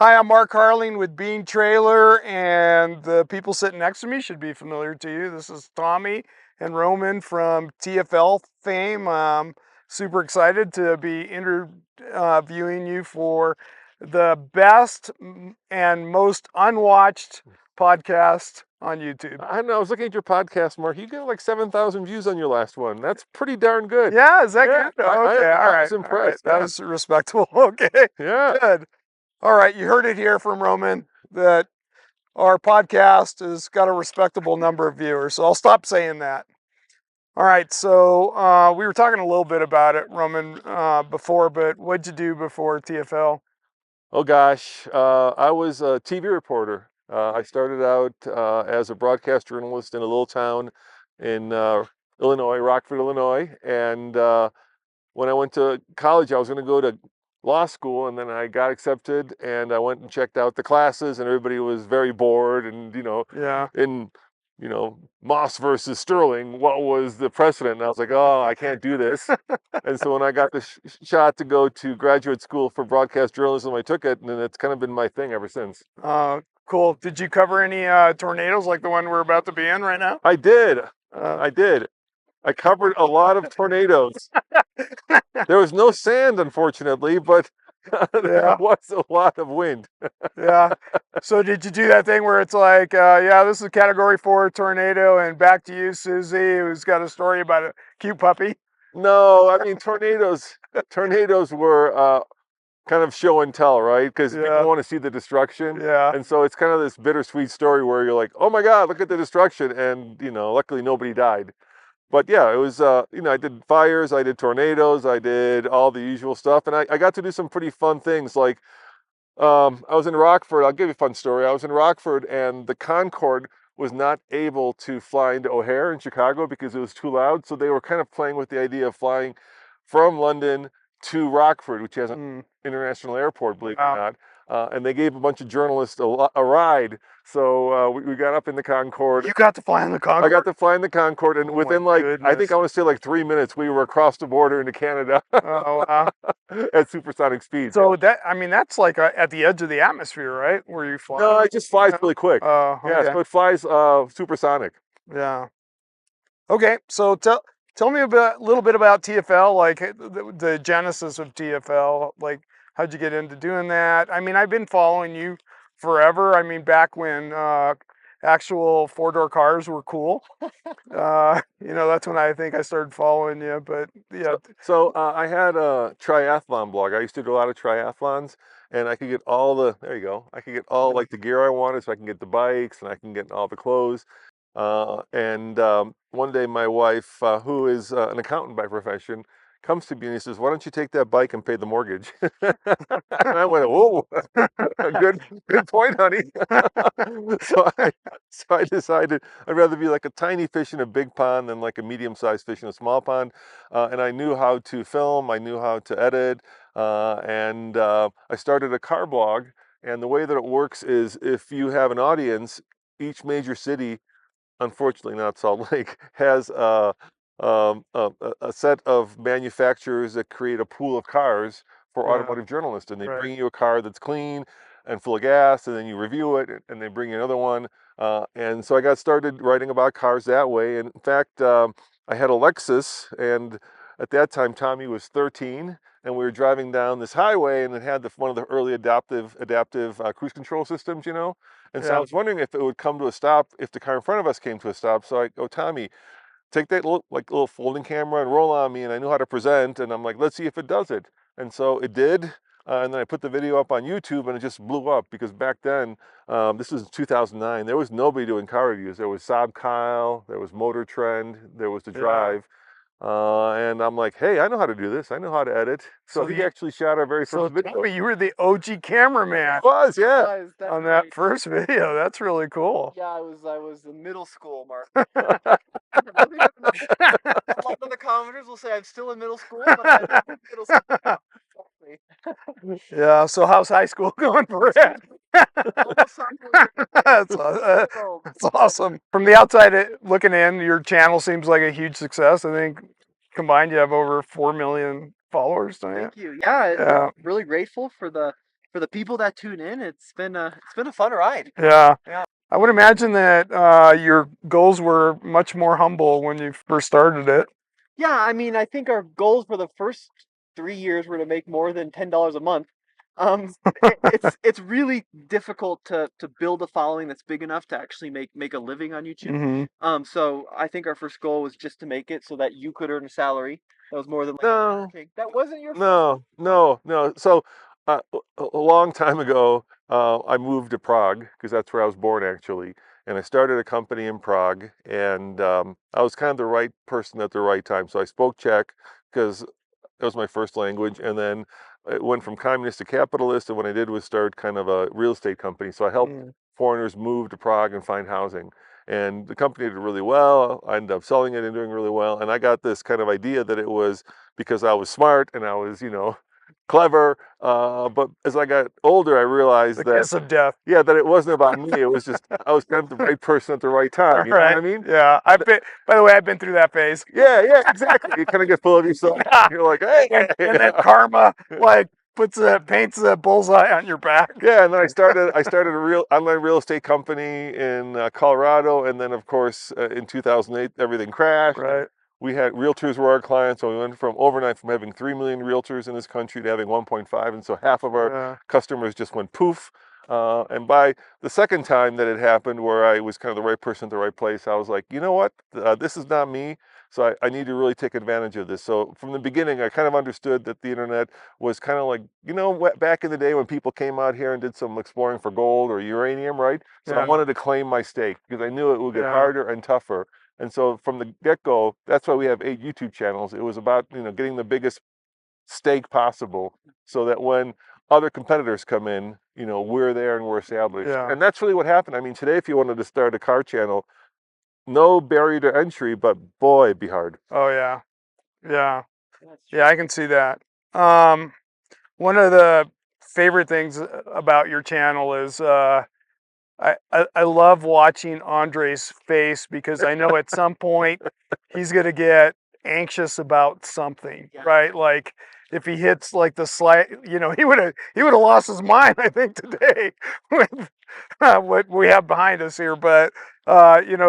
Hi, I'm Mark Harling with Bean Trailer, and the people sitting next to me should be familiar to you. This is Tommy and Roman from TFL fame. Super excited to be interviewing you for the best and most unwatched podcast on YouTube. I know. I was looking at your podcast, Mark. You got like 7,000 views on your last one. That's pretty darn good. Yeah, is that Yeah, good? Okay, all I right, was all right. impressed. That Yeah, was respectable. Okay, yeah. good. All right, you heard it here from Roman that our podcast has got a respectable number of viewers, so I'll stop saying that. All right, so we were talking a little bit about it, Roman, before, but what'd you do before TFL? Oh gosh, I was a TV reporter. I started out as a broadcast journalist in a little town in Illinois, Rockford, Illinois, and when I went to college, I was going to go to law school, and then I got accepted, and I went and checked out the classes, and everybody was very bored, and Yeah. in Moss versus Sterling, what was the precedent? And I was like, oh, I can't do this. And so when I got the shot to go to graduate school for broadcast journalism, I took it, and it's kind of been my thing ever since. Cool. Did you cover any tornadoes like the one we're about to be in right now? I did. Uh, I did. I covered a lot of tornadoes. There was no sand, unfortunately, but there yeah, was a lot of wind. yeah. So did you do that thing where it's like, yeah, this is a Category 4 tornado, and back to you, Susie, who's got a story about a cute puppy? No, I mean tornadoes were kind of show and tell, right? Because people Yeah, want to see the destruction. yeah. And so it's kind of this bittersweet story where you're like, oh my God, look at the destruction. And, luckily nobody died. But yeah, it was, I did fires, I did tornadoes, I did all the usual stuff. And I got to do some pretty fun things. Like I was in Rockford. I'll give you a fun story. I was in Rockford, and the Concorde was not able to fly into O'Hare in Chicago because it was too loud. So they were kind of playing with the idea of flying from London to Rockford, which has an Mm, international airport, believe it or wow. not. And they gave a bunch of journalists a ride. So we got up in the Concorde. You got to fly on the I got Concorde? to fly in the Concorde, and Oh my within I think goodness. I want to say 3 minutes, we were across the border into Canada Oh, wow. at supersonic speeds. So that's like at the edge of the atmosphere, right? Where you fly? No, it just flies Yeah. really quick. Oh, Yeah, okay. so it flies supersonic. Yeah. Okay. So tell me about a little bit about TFL, like the genesis of TFL. Like, how'd you get into doing that? I mean, I've been following you forever. I mean, back when actual four-door cars were cool. That's when I think I started following you. But yeah, So I had a triathlon blog. I used to do a lot of triathlons, and I could get there you go. I could get all like the gear I wanted, so I can get the bikes and I can get all the clothes. And one day my wife, who is an accountant by profession, comes to me and he says, "Why don't you take that bike and pay the mortgage?" And I went, "Whoa, good point, honey." so I, so I decided I'd rather be like a tiny fish in a big pond than like a medium-sized fish in a small pond. And I knew how to film, I knew how to edit, and I started a car blog. And the way that it works is if you have an audience, each major city, unfortunately not Salt Lake, has a set of manufacturers that create a pool of cars for yeah, automotive journalists, and they right. bring you a car that's clean and full of gas, and then you review it, and they bring you another one. And so I got started writing about cars that way. And in fact, I had a Lexus, and at that time Tommy was 13, and we were driving down this highway, and it had one of the early adaptive cruise control systems, And so I Yeah. was wondering if it would come to a stop if the car in front of us came to a stop. So I go, Tommy, take that little folding camera and roll on me. And I knew how to present. And I'm like, let's see if it does it. And so it did. And then I put the video up on YouTube, and it just blew up because back then, this was 2009, there was nobody doing car reviews. There was Saab Kyle, there was Motor Trend, there was The Yeah. Drive. And I'm like, hey, I know how to do this. I know how to edit. So So he you, actually shot our very so first video. Tommy, you were the OG cameraman Was, yeah. Was on definitely. that first video. That's really cool. Yeah, I was in middle school, Mark. A lot of the commenters will say I'm still in middle school, but I'm in middle school. Yeah. So how's high school going for it? Almost sophomore year. That's awesome. From the outside looking in, your channel seems like a huge success. I think combined you have over 4 million followers, don't you? Thank you. Yeah, Yeah. really grateful for the for the people that tune in, it's been a fun ride. Yeah. Yeah. I would imagine that your goals were much more humble when you first started it. Yeah, I mean, I think our goals for the first 3 years were to make more than $10 a month. It's really difficult to build a following that's big enough to actually make a living on YouTube. Hmm. So I think our first goal was just to make it so that you could earn a salary that was more than like No, working. That wasn't your first no, no, no. So a long time ago, I moved to Prague because that's where I was born actually, and I started a company in Prague, and I was kind of the right person at the right time. So I spoke Czech because that was my first language, and then it went from communist to capitalist, and what I did was start kind of a real estate company. So I helped Mm. foreigners move to Prague and find housing. And the company did really well. I ended up selling it and doing really well. And I got this kind of idea that it was because I was smart and I was, clever. But as I got older, I realized The that, kiss of death. yeah, that it wasn't about me. It was just I was kind of the right person at the right time. You know what Right. I mean? Yeah. By the way, I've been through that phase. Yeah, yeah, exactly. You kind of get full of yourself. Yeah. You're like, hey, And then karma like paints a bullseye on your back. yeah. And then I started a real online real estate company in Colorado, and then of course in 2008 everything crashed. Right. We had realtors were our clients, so we went from overnight from having 3 million realtors in this country to having 1.5, and so half of our Yeah. customers just went poof. And by the second time that it happened, where I was kind of the right person at the right place, I was like, you know what, this is not me. So I need to really take advantage of this. So from the beginning, I kind of understood that the internet was kind of like, back in the day when people came out here and did some exploring for gold or uranium, right? So I Yeah. wanted to claim my stake because I knew it would get Yeah. harder and tougher. And so from the get-go, that's why we have 8 YouTube channels. It was about, getting the biggest stake possible so that when other competitors come in, we're there and we're established. Yeah. And that's really what happened. I mean, today, if you wanted to start a car channel, no barrier to entry, but boy, it'd be hard. Oh yeah. Yeah. That's true. Yeah, I can see that. One of the favorite things about your channel is I love watching Andre's face because I know at some point he's gonna get anxious about something, Yeah. right? Like if he hits like the slight, he would have lost his mind, I think, today with what we have behind us here. But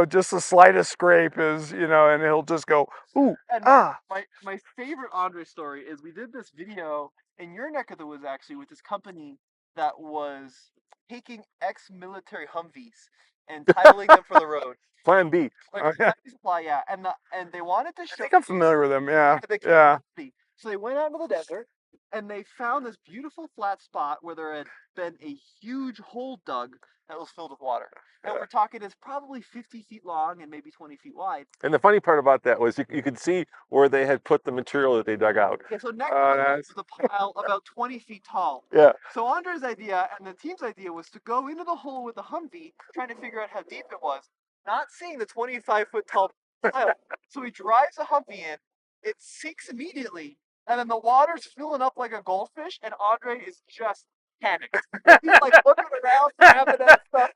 just the slightest scrape is, and he'll just go, ooh, And ah, my favorite Andre story is we did this video in your neck of the woods actually with this company that was taking ex-military Humvees and titling them for the road. Plan B. Like oh, yeah. supply, yeah, and they wanted to I show. think I'm familiar with him. Yeah, The yeah, capacity. So they went out into the desert and they found this beautiful flat spot where there had been a huge hole dug that was filled with water. And we're talking it's probably 50 feet long and maybe 20 feet wide. And the funny part about that was you could see where they had put the material that they dug out. Okay, so next oh, to it nice. was a pile about 20 feet tall. Yeah. So Andre's idea and the team's idea was to go into the hole with the Humvee, trying to figure out how deep it was, not seeing the 25-foot tall pile. So he drives the Humvee in, it sinks immediately, and then the water's filling up like a goldfish, and Andre is just panicked. He's like looking around, grabbing at stuff,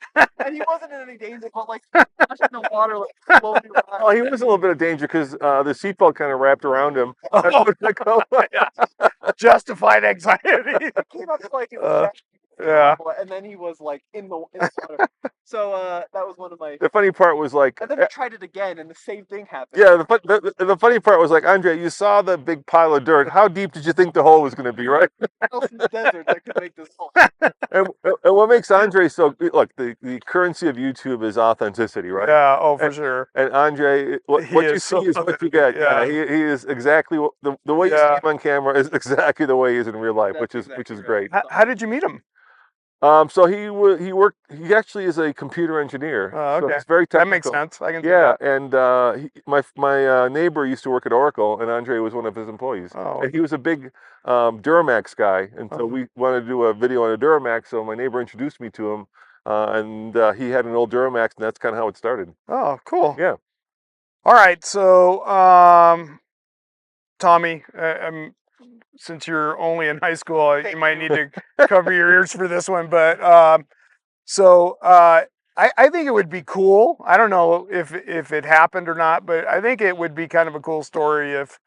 and he wasn't in any danger, but like splashing the water like slowly around. Oh, he was in a little bit of danger because the seatbelt kind of wrapped around him. Oh, yeah. Justified anxiety. It came up like it was Uh, actually yeah. and then he was like in the water. So that was one of my. The funny part was like, And then we tried it again, and the same thing happened. yeah, the funny part was like, Andre, you saw the big pile of dirt. How deep did you think the hole was going to be, right? Else in the desert that could make this hole. And what makes Andre so, look, the currency of YouTube is authenticity, right? Yeah. Oh, for sure. And Andre, what He you is see so is what you get. Yeah, yeah. he is exactly the way you see Yeah. him on camera is exactly the way he is in real life, That's which is exactly right. great. How did you meet him? So he actually is a computer engineer. Oh, So okay. he's very That makes technical. sense. I can see Yeah, that. and my neighbor used to work at Oracle, and Andre was one of his employees. Oh. And he was a big Duramax guy, and so Oh. we wanted to do a video on a Duramax. So my neighbor introduced me to him, and he had an old Duramax, and that's kind of how it started. Oh, cool. Yeah. All right. So, Tommy, since you're only in high school, you Thank might you. need to cover your ears for this one. But so I think it would be cool. I don't know if it happened or not, but I think it would be kind of a cool story if,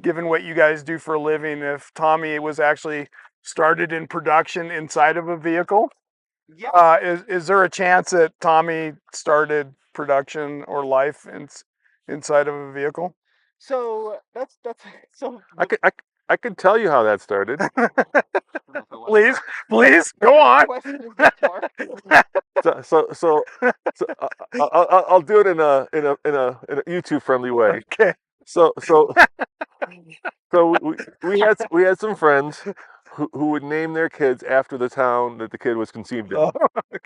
given what you guys do for a living, if Tommy was actually started in production inside of a vehicle. Yeah. Is there a chance that Tommy started production or life inside of a vehicle? So that's so. I could tell you how that started. Please go on. Question is this, Mark. So I'll do it in a YouTube friendly way. Okay. So we had some friends who would name their kids after the town that the kid was conceived in, Oh,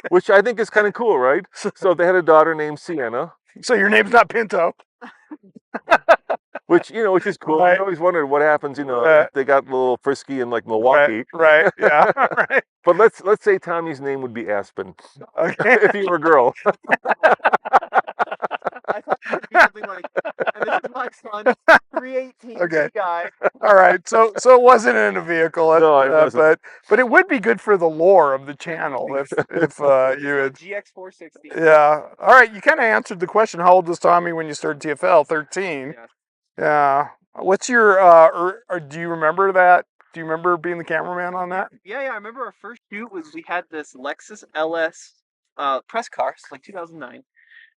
which I think is kind of cool, right? So they had a daughter named Sienna, so your name's not Pinto. which is cool. Right. I always wondered what happens, Right. if they got a little frisky in like Milwaukee. Right. Yeah. Right. But let's say Tommy's name would be Aspen Okay. if he were a girl. I thought it would be something like, and this is my son, 318 Okay. guy. All right. So it wasn't in a vehicle. No, it wasn't. But it would be good for the lore of the channel if you had. GX460. Yeah. All right. You kind of answered the question. How old was Tommy when you started TFL? 13. Yeah. Yeah. What's your or do you remember that? Do you remember being the cameraman on that? Yeah. I remember our first shoot was we had this Lexus LS press car, so like 2009.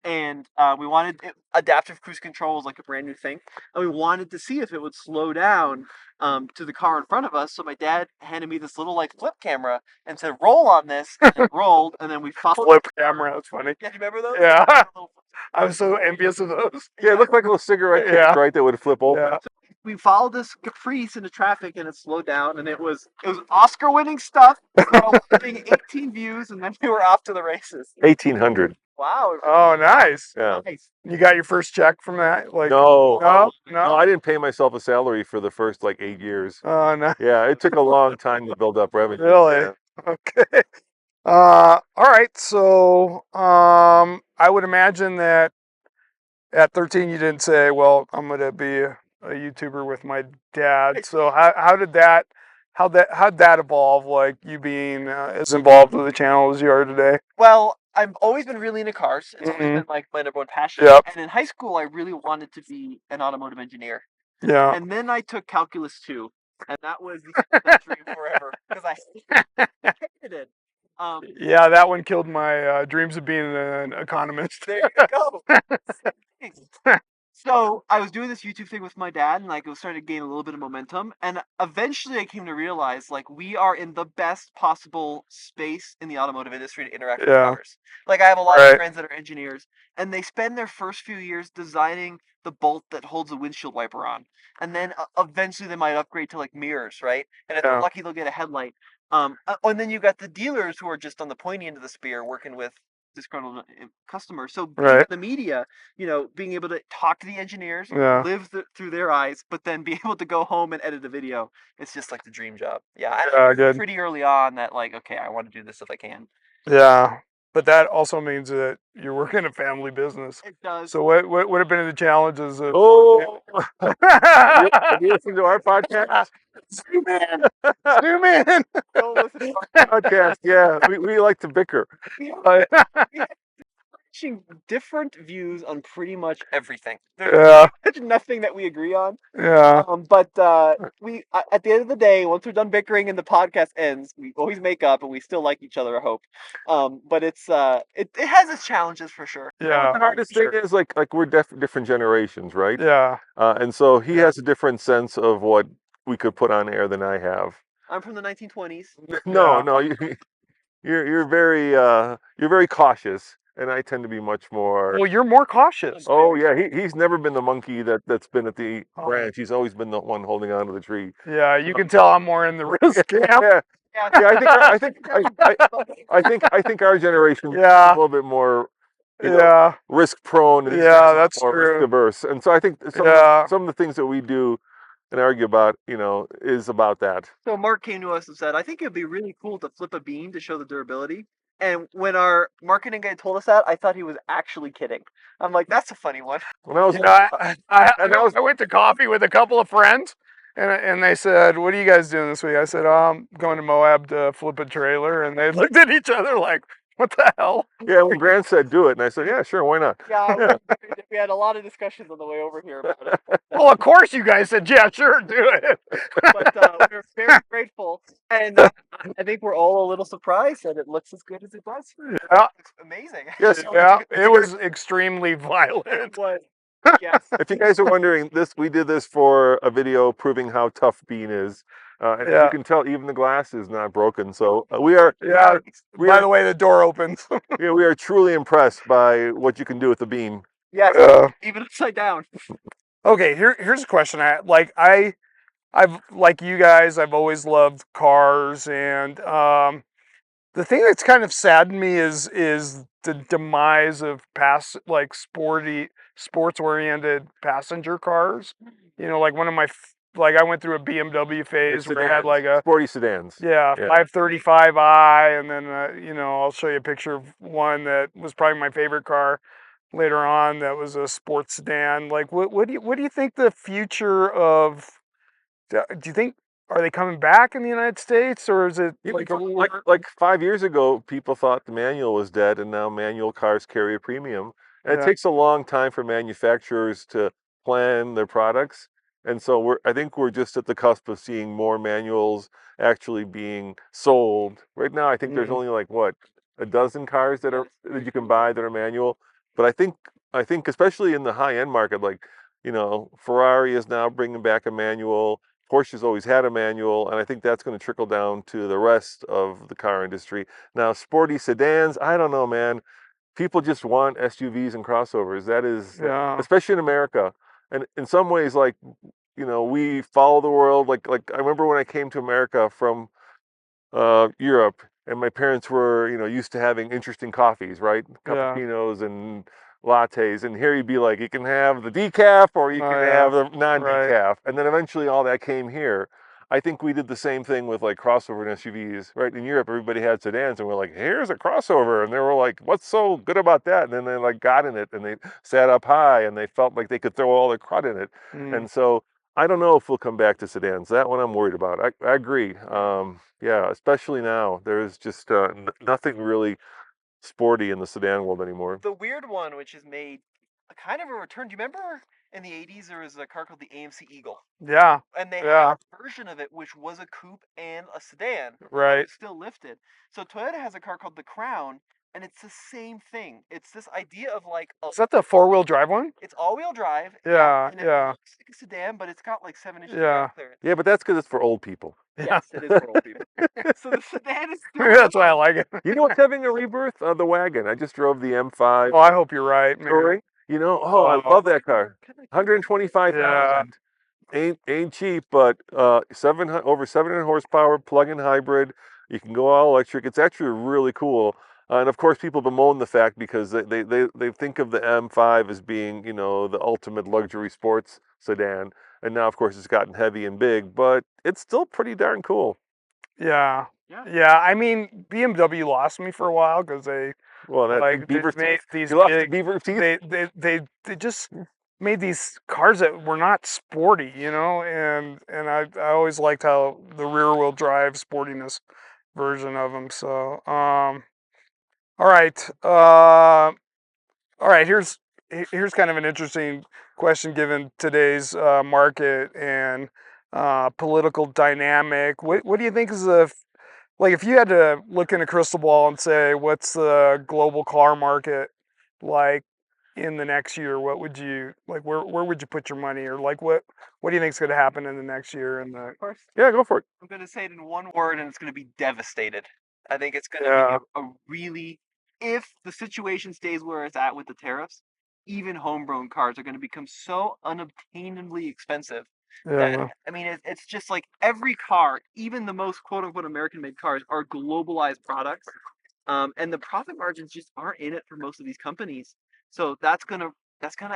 And we wanted adaptive cruise control was like a brand new thing, and we wanted to see if it would slow down to the car in front of us. So my dad handed me this little like flip camera and said, "Roll on this," and it rolled, and then we followed. Flip camera. That's funny. Yeah, you remember those? Yeah. Little- I was so envious of those. Yeah, it looked like a little cigarette case, Yeah. right? That would flip open. Yeah. We followed this Caprice into traffic, and it slowed down, and it was Oscar-winning stuff. We got a whopping 18 views, and then we were off to the races. 1800. Wow. Oh, nice. Yeah. Nice. You got your first check from that? Like No, no. I didn't pay myself a salary for the first like 8 years. Oh, no. Yeah, it took a long time to build up revenue. Really? Yeah. Okay. All right. So, I would imagine that at 13 you didn't say, "Well, I'm going to be a YouTuber with my dad." So, how'd that evolve? Like you being as involved with the channel as you are today? Well, I've always been really into cars. It's always Mhm. been like my number one passion. Yep. And in high school, I really wanted to be an automotive engineer. Yeah. And then I took calculus 2, and that was the end of that dream forever because I hated it. Yeah, that one killed my dreams of being an economist. There you go. So I was doing this YouTube thing with my dad, and like it was starting to gain a little bit of momentum. And eventually, I came to realize like we are in the best possible space in the automotive industry to interact with Yeah. cars. Like I have a lot Right. of friends that are engineers, and they spend their first few years designing the bolt that holds the windshield wiper on, and then eventually they might upgrade to like mirrors, right? And if Yeah. they're lucky, they'll get a headlight. And then you got the dealers who are just on the pointy end of the spear, working with disgruntled customers. So being in Right. the media, being able to talk to the engineers, Yeah. live through their eyes, but then be able to go home and edit a video, it's just like the dream job. Yeah, I Yeah, knew good. pretty early on that like, okay, I want to do this if I can. Yeah. But that also means that you're working a family business. It does. So what would have been the challenges of Oh, have you listened to our podcast? Zoom in. Zoom in. Don't listen to our Podcast, yeah. We like to bicker. watching different views on pretty much everything. Yeah. There's nothing that we agree on. Yeah. But we at the end of the day, once we're done bickering and the podcast ends, we always make up and we still like each other. I hope. But it has its challenges for sure. Yeah. The hardest thing is like we're different generations, right? Yeah. And so he has a different sense of what we could put on air than I have. I'm from the 1920s. No, you're very cautious, and I tend to be much more. Well, you're more cautious. Oh yeah, he's never been the monkey that's been at the Oh. branch. He's always been the one holding on to the tree. Yeah, you can tell I'm more in the risk camp. Yeah, Yeah, I think our generation is Yeah. a little bit more Yeah. risk prone. And Yeah, that's more true. risk averse, and so I think Yeah. some of the things that we do and argue about, is about that. So Mark came to us and said, I think it'd be really cool to flip a beam to show the durability. And when our marketing guy told us that, I thought he was actually kidding. I'm like, that's a funny one. When I was, You know, I went to coffee with a couple of friends, and they said, "What are you guys doing this week?" I said, "Oh, I'm going to Moab to flip a trailer," and they looked at each other like, "What the hell?" yeah, when Grant said do it, and I said, yeah, sure, why not? Yeah, We had a lot of discussions on the way over here about it. Well, of course you guys said, yeah, sure, do it. But we're very grateful, and I think we're all a little surprised that it looks as good as it does. Yeah, It's amazing. Yes. yeah, If it you was extremely It violent. was. Yes. If you guys are wondering, we did this for a video proving how tough Bean is, and as you Yeah, can tell, even the glass is not broken. So we are yeah. we By are the way, the door opens. we are truly impressed by what you can do with the Bean. Yes. Yeah. Even upside down. Okay, here's a question. I've like you guys, I've always loved cars, and the thing that's kind of saddened me is the demise of sports oriented passenger cars. You know, like like I went through a BMW phase It's where I had sedans, like a sporty sedans. yeah Yeah. 535i, and then you know, I'll show you a picture of one that was probably my favorite car later on that was a sports sedan. Like what do you think the future of do you think, are they coming back in the United States, or is it Yeah, like like 5 years ago, people thought the manual was dead, and now manual cars carry a premium. And it yeah, takes a long time for manufacturers to plan their products. And so I think we're just at the cusp of seeing more manuals actually being sold. Right now, I think there's mhm, only like what, a dozen cars that you can buy that are manual. But I think especially in the high end market, like, Ferrari is now bringing back a manual. Porsche's always had a manual, and I think that's going to trickle down to the rest of the car industry. Now, sporty sedans, I don't know, man. People just want SUVs and crossovers. That is, yeah, especially in America. And in some ways, like, we follow the world. Like I remember when I came to America from Europe, and my parents were, used to having interesting coffees, right? yeah, Cappuccinos and lattes. And here you'd be like, you can have the decaf or you oh can yeah, have the right, non-decaf. And then eventually all that came here. I think we did the same thing with like crossover and SUVs, right? In Europe, everybody had sedans, and we're like, here's a crossover. And they were like, what's so good about that? And then they like got in it, and they sat up high, and they felt like they could throw all their crud in it. mm, And so I don't know if we'll come back to sedans. That one I'm worried about. I agree. Yeah, especially now. There's just nothing really sporty in the sedan world anymore. The weird one, which has made a kind of a return. Do you remember in the 80s there was a car called the AMC Eagle? yeah, And they had yeah, a version of it which was a coupe and a sedan. right. It's still lifted. So Toyota has a car called the Crown, and it's the same thing. It's this idea of like Is that the 4-wheel drive one? it's all-wheel drive, Yeah, and it yeah, looks like a sedan, but it's got like 7 inches of yeah, ground clearance. Yeah, but that's because it's for old people. yeah. Yes, it is for old people. So the sedan is still That's why I around. like it. You know what's having a rebirth? The wagon. I just drove the M5 Oh, I hope you're right, man. Touring. I Oh, love that car. Kinda cute. yeah, 125,000. Ain't cheap, but 700 over 700 horsepower, plug-in hybrid. You can go all electric. It's actually really cool. And of course, people bemoan the fact because they think of the M5 as being, the ultimate luxury sports sedan. And now, of course, it's gotten heavy and big, but it's still pretty darn cool. yeah, Yeah. yeah. I mean, BMW lost me for a while because they Well, that like they beaver made teeth. these You lost the big. beaver teeth. They just made these cars that were not sporty, you know. And I always liked how the rear wheel drive sportiness version of them. So all right, all right. Here's kind of an interesting question given today's market and political dynamic. What do you think is the like if you had to look in a crystal ball and say what's the global car market like in the next year, what would you like? Where would you put your money, or like what do you think is going to happen in the next year? And the Of course, Yeah, go for it. I'm gonna say it in one word, and it's gonna be devastated. I think it's gonna be yeah, a really, if the situation stays where it's at with the tariffs, even homegrown cars are gonna become so unobtainably expensive that yeah, I mean, it's just like every car, even the most quote unquote American-made cars, are globalized products, and the profit margins just aren't in it for most of these companies. So that's gonna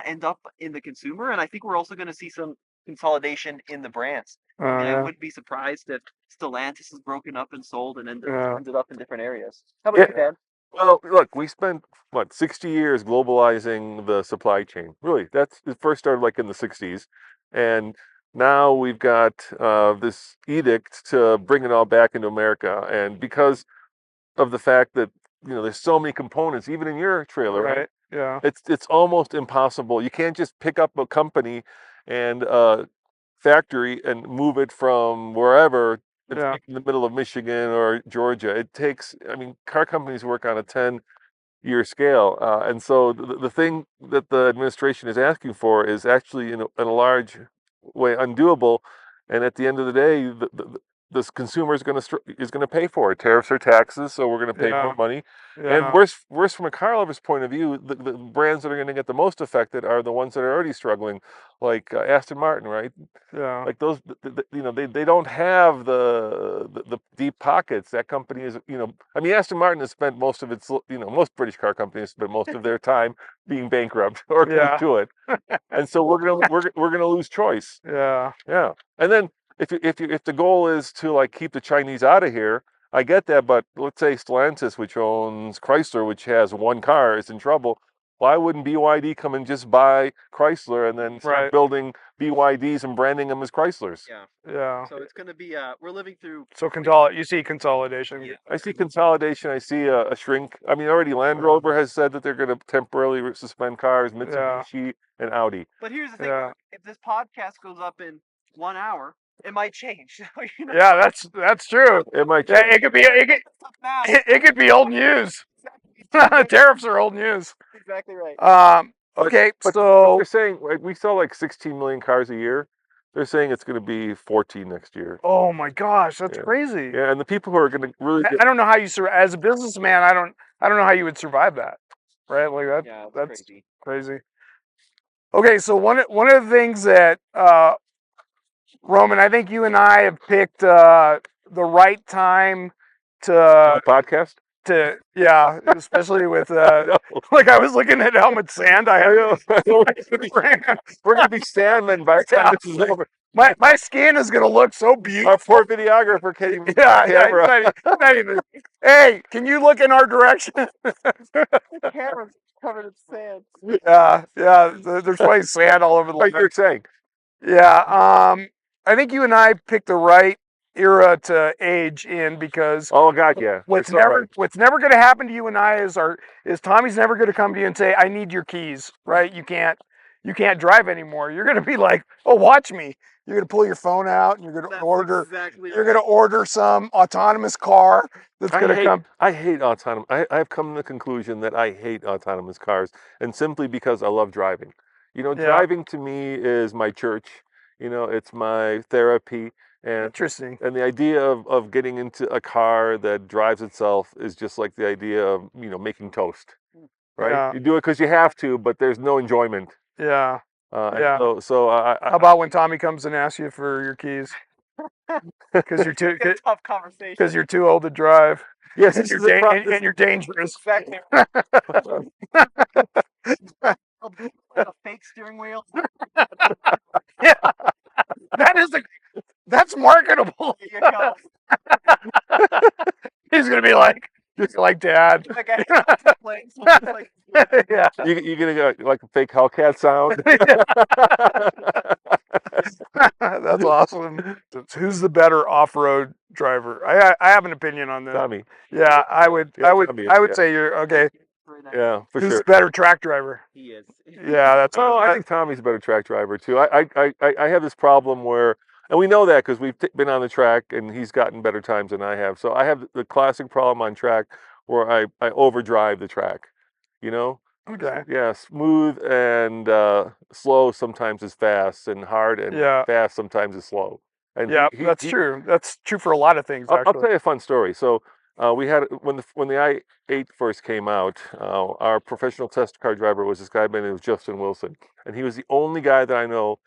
end up in the consumer, and I think we're also gonna see some consolidation in the brands. I mean, I yeah, wouldn't be surprised if Stellantis is broken up and sold and yeah, ended up in different areas. How about Yeah. you, Dan? Well, look, we spent what 60 years globalizing the supply chain. Really, it first started like in the 60s, and now we've got this edict to bring it all back into America. And because of the fact that there's so many components, even in your trailer, right? right, Yeah. It's almost impossible. You can't just pick up a company and factory and move it from wherever. It's Yeah. like in the middle of Michigan or Georgia. It takes, I mean, car companies work on a 10-year scale. And so the thing that the administration is asking for is actually in a large way undoable. And at the end of the day, this consumer is going to pay for it. Tariffs are taxes, so we're going to pay more Yeah. money. And Yeah. worse from a car lover's point of view, the brands that are going to get the most affected are the ones that are already struggling, like Aston Martin, right? Yeah. Like those, they don't have the deep pockets. That company is, I mean, Aston Martin has spent most of its, most British car companies spent most of their time being bankrupt or close Yeah. to it, and so we're gonna lose choice. Yeah. Yeah, and then if the goal is to like keep the Chinese out of here, I get that, but let's say Stellantis, which owns Chrysler, which has one car, is in trouble. Why wouldn't BYD come and just buy Chrysler and then start Right. building BYDs and branding them as Chryslers? Yeah. Yeah. So it's going to be we're living through. So you see consolidation. Yeah. I see consolidation. I see a shrink. I mean, already Land Rover has said that they're going to temporarily suspend cars. Yeah. Mitsubishi and Audi. But here's the thing: Yeah. if this podcast goes up in 1 hour, it might change. You know? Yeah, that's true. It might Yeah, change. Now, it could be old news. Tariffs are old news. exactly right. Okay, But so they're saying like, we sell like 16 million cars a year. They're saying it's going to be 14 next year. oh my gosh, that's Yeah. crazy. Yeah, and the people who are going to really I don't know how you survive as a businessman. I don't know how you would survive that, right? Like Yeah, that's crazy. crazy. Okay, so one of the things that Roman, I think you and I have picked the right time to podcast. yeah, especially with I know. like I was looking at how much sand I I know. had. We're going to be salmon by the time this is over. My skin is gonna look so beautiful. Our poor videographer can't even Yeah, camera. he's not even. Hey, can you look in our direction? The camera's covered in sand. Yeah, there's probably sand all over the Like place. you're saying. Yeah, I think you and I picked the right era to age in because Oh God, yeah. what's You're so never right. what's never going to happen to you and I is Tommy's never going to come to you and say I need your keys, right? You can't drive anymore. You're going to be like, oh, watch me. You're going to pull your phone out and you're going to That's order. exactly You're going to order some autonomous car that's going to come. I hate autonomous. I've come to the conclusion that I hate autonomous cars, and simply because I love driving. Yeah, Driving to me is my church. It's my therapy, and interesting. the idea of getting into a car that drives itself is just like the idea of making toast, right? Yeah, You do it because you have to, but there's no enjoyment. yeah, And yeah. How How about when Tommy comes and asks you for your keys because you're too It's a tough conversation. because you're too old to drive yes, and this you're is a and you're dangerous. Exactly. Like a fake steering wheel. Yeah, that's marketable. There you go. He's gonna be like Dad. Like I playing something like Yeah. you're gonna get like a fake Hellcat sound. That's awesome. Who's the better off-road driver? I have an opinion on this. Tommy. Yeah, I would Yeah. say you're okay. Yeah, for Who's sure. the better track driver? he is. Yeah, that's. Oh, I think Tommy's a better track driver too. I have this problem where, and we know that because we've been on the track and he's gotten better times than I have. So I have the classic problem on track where I overdrive the track. Okay. Yeah, smooth and slow sometimes is fast, and hard and Yeah. fast sometimes is slow. And Yeah, that's true. That's true for a lot of things. I'll Actually. tell you a fun story. So we had when the i8 first came out, our professional test car driver was this guy by the name of Justin Wilson, and he was the only guy that I know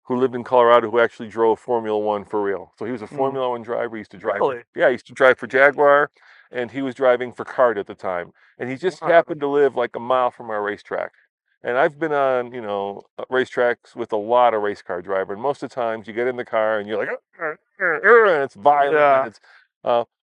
who lived in Colorado who actually drove Formula One for real. So he was a Formula One driver. He used to drive. Really? Yeah, he used to drive for Jaguar, and he was driving for CART at the time. And he just happened to live like a mile from our racetrack. And I've been on, racetracks with a lot of race car driver. And most of the times you get in the car and you're like, and it's violent. Yeah. And it's,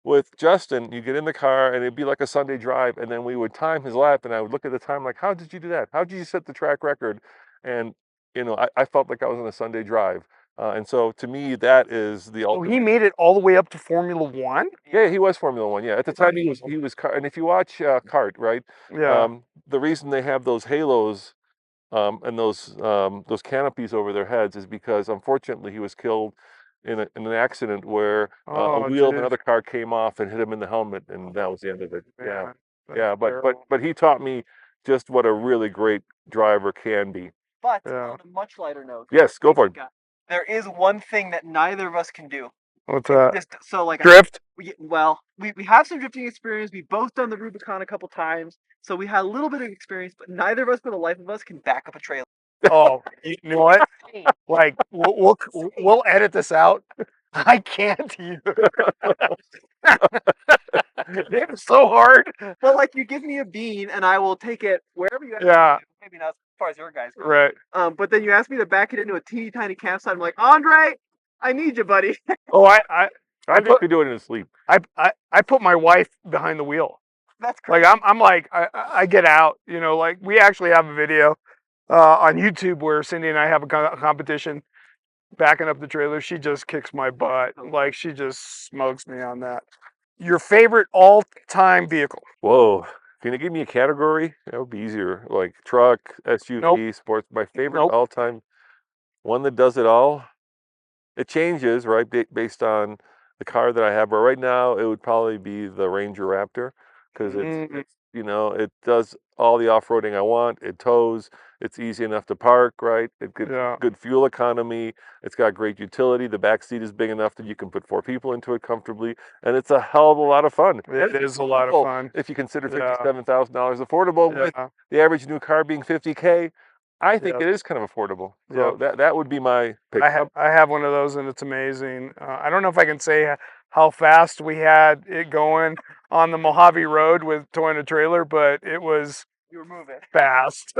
with Justin, you get in the car and it'd be like a Sunday drive. And then we would time his lap and I would look at the time like, how did you do that? How did you set the track record? And, I felt like I was on a Sunday drive. And so to me, that is the Oh, ultimate. he made it all the way up to Formula One? Yeah, he was Formula One. Yeah, at the time he was and if you watch kart, right? Yeah. The reason they have those halos and those canopies over their heads is because unfortunately he was killed in an accident where a Oh, wheel of geez. another car came off and hit him in the helmet, and that was the end of it. Yeah, Man, that's yeah. terrible. But he taught me just what a really great driver can be. But Yeah. on a much lighter note, Yes, go for it. there is one thing that neither of us can do. What's that? So like Drift? we have some drifting experience. We've both done the Rubicon a couple times, so we had a little bit of experience. But neither of us, for the life of us, can back up a trailer. Oh, you know what? Like we'll edit this out. I can't either. It's so hard. But like, you give me a bean and I will take it wherever you ask me Yeah. to. Maybe not as far as your guys go. Right. But then you ask me to back it into a teeny tiny campsite. I'm like, Andre, I need you, buddy. Oh, I think we do it in his sleep. I put my wife behind the wheel. That's crazy. Like I'm like I get out. You know, like we actually have a video on YouTube where Cindy and I have a competition backing up the trailer. She just kicks my butt. Like she just smokes me on that. Your favorite all-time vehicle? Whoa. Can you give me a category? That would be easier. Like truck, SUV, Nope. sports. My favorite Nope. all-time, one that does it all. It changes, right, based on the car that I have. But right now, it would probably be the Ranger Raptor because it's it does all the off-roading I want. It tows. It's easy enough to park, right? It gets Yeah. good fuel economy. It's got great utility. The back seat is big enough that you can put 4 people into it comfortably, and it's a hell of a lot of fun. It is a lot of fun. If you consider Yeah. $57,000 affordable with Yeah. the average new car being $50K, I think Yeah. it is kind of affordable. So Yeah. that would be my pick. I have one of those and it's amazing. I don't know if I can say how fast we had it going on the Mojave Road with towing a trailer, but it was You were moving. fast.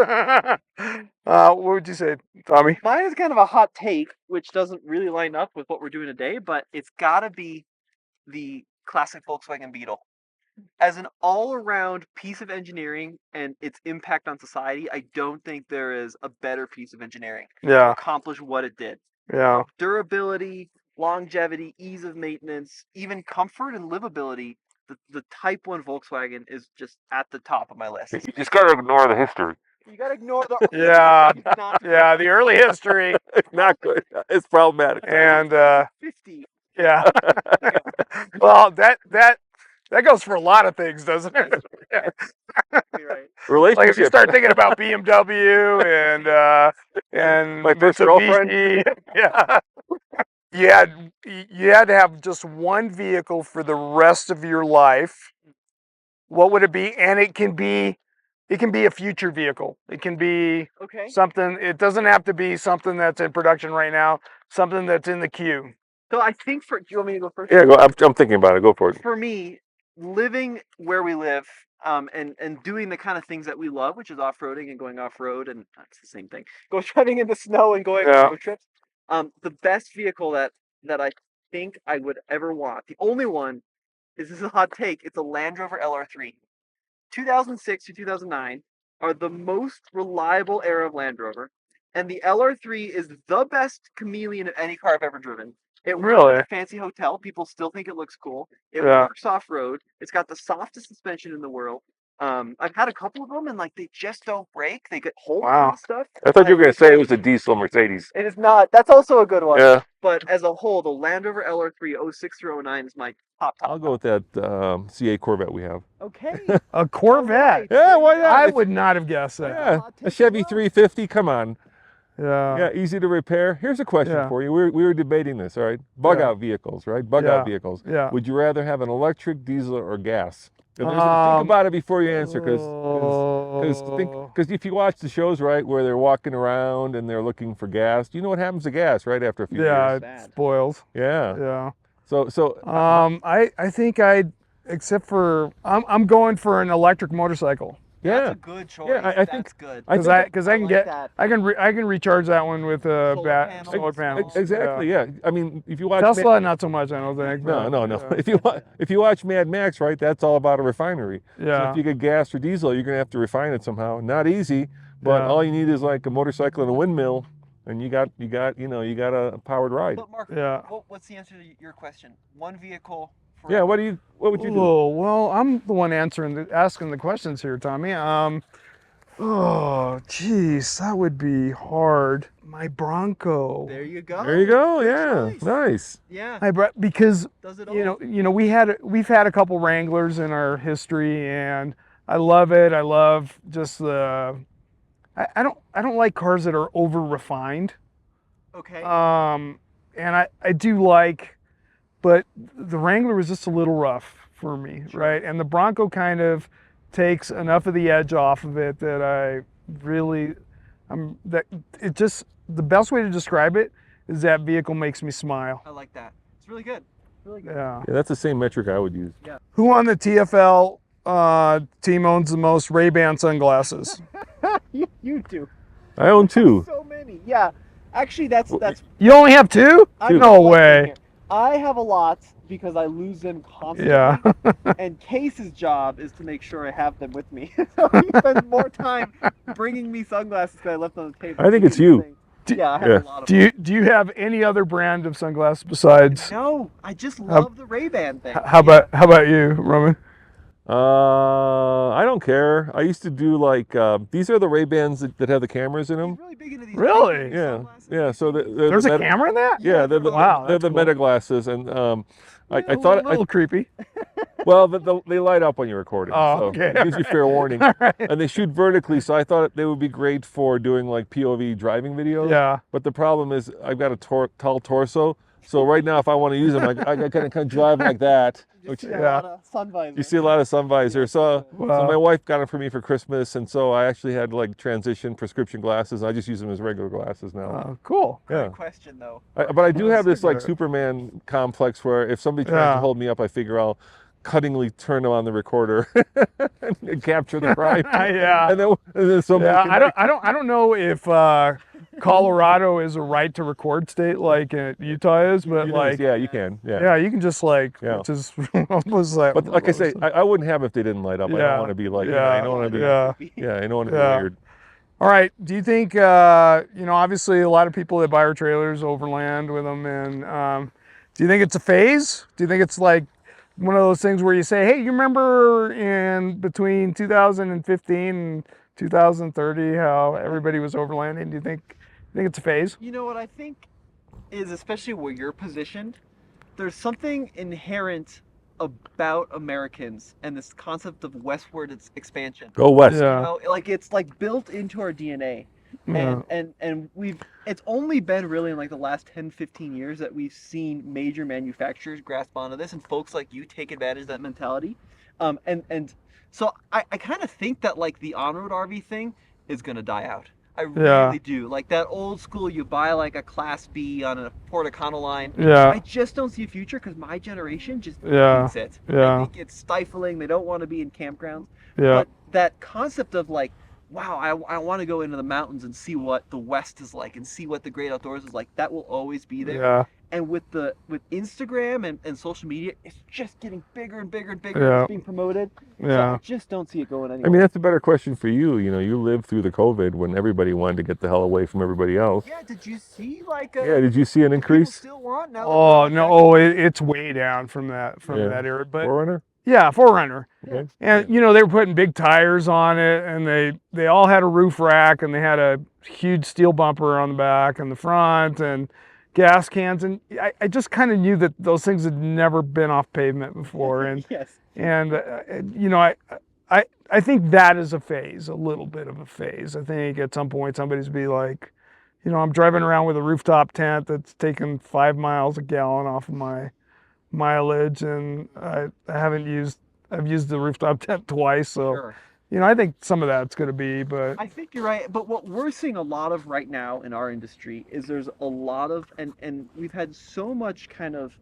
What would you say, Tommy? Mine is kind of a hot take, which doesn't really line up with what we're doing today, but it's got to be the classic Volkswagen Beetle. As an all-around piece of engineering and its impact on society, I don't think there is a better piece of engineering to Yeah. accomplish what it did. Yeah. Durability, longevity, ease of maintenance, even comfort and livability. The Type 1 Volkswagen is just at the top of my list. You just got to ignore the history. You gotta ignore the Yeah. It's not Yeah. The early history It's not good. It's problematic. and 50. yeah. Well, that goes for a lot of things, doesn't it? You're right. Relationship. Like if you start thinking about BMW and My first Mitsubishi, yeah, you had to have just one vehicle for the rest of your life. What would it be? And it can be a future vehicle. It can be Okay. something. It doesn't have to be something that's in production right now. Something that's in the queue. So I think do you want me to go first? Yeah, I'm thinking about it. Go for it. For me, living where we live, and doing the kind of things that we love, which is off-roading and going off-road, and that's the same thing. Go driving in the snow and going on road trips. The best vehicle that I think I would ever want, the only one, this is a hot take, it's a Land Rover LR3. 2006 to 2009 are the most reliable era of Land Rover, and the LR3 is the best chameleon of any car I've ever driven. It works Really? at a fancy hotel. People still think it looks cool. It Yeah. works off-road. It's got the softest suspension in the world. I've had a couple of them, and like they just don't break. They get holes Wow. and stuff. I thought you were going to say it was a diesel Mercedes. It is not. That's also a good one. Yeah. But as a whole, the Land Rover LR3 06 through 09 is my top. I'll go with that CA Corvette we have. Okay. A Corvette. Yeah, why not? I would not have guessed that. Yeah, a Chevy 350. Come on. Yeah. Yeah, easy to repair. Here's a question Yeah. for you. We were debating this, all right? Bug Yeah. out vehicles, right? Bug Yeah. out vehicles. Yeah. Would you rather have an electric, diesel, or gas? And think Um, about it before you answer, because if you watch the shows, right, where they're walking around and they're looking for gas, you know what happens to gas, right, after a few Yeah, years? it spoils. Yeah. Yeah. So I think except for I'm going for an electric motorcycle. yeah. That's a good choice. Yeah, I think- That's good. I Because I can like get that. I can recharge that one with panels. solar panels. Exactly, yeah. I mean, if you watch Tesla, not so much. I don't think. No. Yeah. If you watch Mad Max, right, that's all about a refinery. So Yeah. if you get gas or diesel, you're gonna have to refine it somehow. Not easy, but Yeah. all you need is like a motorcycle and a windmill, and you got a powered ride. But Mark, Yeah. what's the answer to your question? One vehicle Yeah, forever. what would you do? Oh, well, I'm the one asking the questions here, Tommy. Oh, geez, that would be hard. My Bronco. There you go. There you go. Good Yeah, choice. nice. Yeah. Because Does it all. we've had a couple Wranglers in our history, and I love it. I love just I don't like cars that are over refined. Okay. And I do like, but the Wrangler was just a little rough for me, Sure. right? And the Bronco kind of takes enough of the edge off of it that it just, the best way to describe it is that vehicle makes me smile. I like that. It's really good. Really good. Yeah. Yeah, that's the same metric I would use. Yeah. Who on the TFL team owns the most Ray-Ban sunglasses? You do. I own two. So many. Yeah. Actually, that's You only have two? I'm No reflecting way. here. I have a lot because I lose them constantly. Yeah. And Case's job is to make sure I have them with me. So he spends more time bringing me sunglasses that I left on the table. I think it's you. Yeah, I have Yeah. a lot of Do you have any other brand of sunglasses besides? No, I just love the Ray-Ban thing. How about you, Roman? I don't care. I used to do like these are the Ray-Bans that have the cameras in them. He's really big into these Really? big Yeah, sunglasses. yeah. So There's a camera in that? Yeah, they're the, Wow, they're that's the cool. meta glasses, and I A thought little creepy. well, they light up when you're recording, Oh, so okay. it gives you fair warning. All right. And they shoot vertically, so I thought they would be great for doing like POV driving videos. Yeah. But the problem is I've got a tall torso, so right now if I want to use them, I kind of drive like that. You just Which, see a yeah. lot of sun visor. you see a lot of sun visor. Yeah, So Wow. my wife got them for me for Christmas, and so I actually had like transition prescription glasses. I just use them as regular glasses now. Cool. Yeah. Good question though. But I do Well, have this so like good. Superman complex where if somebody tries Yeah. to hold me up, I figure I'll cuttingly turn them on the recorder and capture the crime. Yeah. And then somebody Yeah, can, I don't know if Colorado is a right to record state like Utah is, but like yeah, you can. Yeah. yeah, you can just like Yeah. just almost like. But like I say, I wouldn't have them if they didn't light up. I Yeah. don't want to be like, Yeah. I don't want to be, Yeah. yeah, I don't want to Yeah. be weird. All right. Do you think obviously a lot of people that buy our trailers overland with them, and do you think it's a phase? Do you think it's like one of those things where you say, hey, you remember in between 2015 and 2030 how everybody was overlanding? Do you think it's a phase? You know what I think is, especially where you're positioned, there's something inherent about Americans and this concept of westward expansion. Go west. Yeah. You know, like it's like built into our DNA. Yeah. And it's only been really in like the last 10, 15 years that we've seen major manufacturers grasp onto this and folks like you take advantage of that mentality. And so I kind of think that like the on-road RV thing is gonna die out. I really do. Like that old school, you buy like a Class B on a Porta Econoline. Yeah. I just don't see a future because my generation just Yeah. hates it. Yeah. I think it's stifling. They don't want to be in campgrounds. Yeah. But that concept of like, wow, I want to go into the mountains and see what the West is like and see what the great outdoors is like, that will always be there. Yeah. And with Instagram and social media, it's just getting bigger and bigger and bigger. Yeah. It's being promoted. So Yeah. I just don't see it going anywhere. I mean, that's a better question for you. You know, you lived through the COVID when everybody wanted to get the hell away from everybody else. Yeah, did you see like Yeah, did you see an people increase? still want now? Oh no! Oh, it's way down from that Yeah. that era. But 4Runner? yeah, 4Runner. Okay. And they were putting big tires on it, and they all had a roof rack, and they had a huge steel bumper on the back and the front, and gas cans. And I just kind of knew that those things had never been off pavement before. And Yes. and I think that is a phase, a little bit of a phase. I think at some point somebody's be like, I'm driving around with a rooftop tent that's taking 5 miles a gallon off of my mileage, and I've used the rooftop tent twice, so Sure. I think some of that's going to be, but I think you're right, but what we're seeing a lot of right now in our industry is there's a lot of, and we've had so much kind of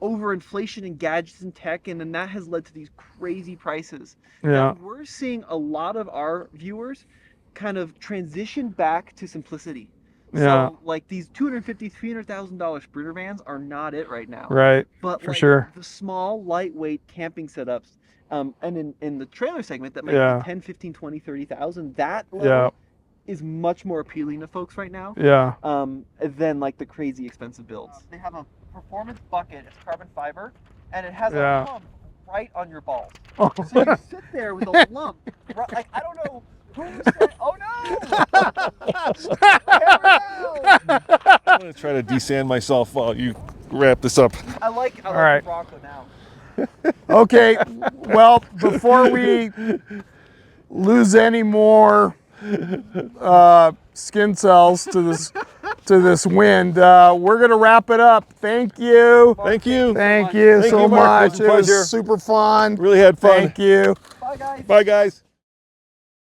overinflation in gadgets and tech, and then that has led to these crazy prices. yeah, And we're seeing a lot of our viewers kind of transition back to simplicity. Yeah. So like these $250,000, $300,000 Sprinter vans are not it right now. right, But for like sure. the small, lightweight camping setups, and in the trailer segment that might Yeah. be 10, 15, 20, 30,000, that Yeah, level is much more appealing to folks right now. Yeah. Than like the crazy expensive builds. They have a performance bucket. It's carbon fiber, and it has Yeah. a hump right on your balls. Oh. So you sit there with a lump. Like I don't know who said. Oh no! Hammer down! I'm gonna try to desand myself while you wrap this up. I like right. the Bronco now. Okay. Well, before we lose any more skin cells to this wind, we're gonna wrap it up. Thank you. Thank you. Thank you Thank so you, Mark. much. It was a It pleasure. was super fun. Really had fun. Thank you. Bye guys. Bye, guys.